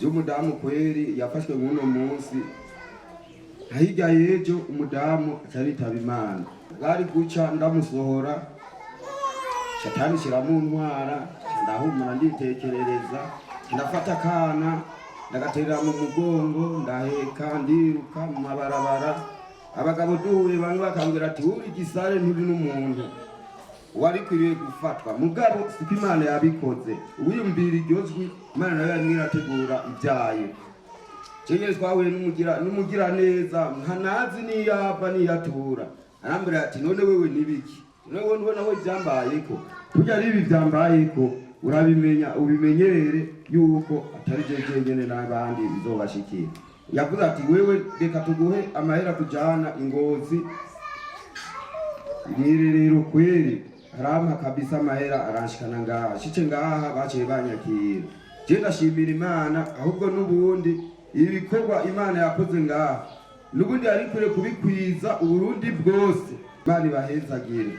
y'umudamu kweri yafashwe muno munsi hirya yejo umudamu acaritaba Imana bari guca ndamusohora shatani shiramuntwara ndahumura nditekerereza ndafata akana ndagaterera mu mugongo ndaheka ndiruka mu mabarabara abagabo duhuye bamwe bakambwira ati uri igisare nturi n'umuntu wari kwiriye gufatwa mugabo siko Imana yabikoze wiyumvira iryo jwi Imana nayo yari irategura ibyayo Cengere twahuye n'umugira neza nkanazi niyava niyatura arambira ati none wewe nibiki none ubona aho byambayeko burya ribi byambayeko urabimenya ubimenyere yuko atari jeje nyene n'abandi bizobashikira yavuze ati wewe reka tuguhe amahera kujana Ingozi rero kweri arampa kabisa amahera aranshikana ngaha shice ngaha baciye banyakira je ndashimira Imana ahubwo n'ubundi ibikorwa Imana yakoze ngaha n'ubundi ari kure kubikwiza Uburundi bwose Imana ibahezagire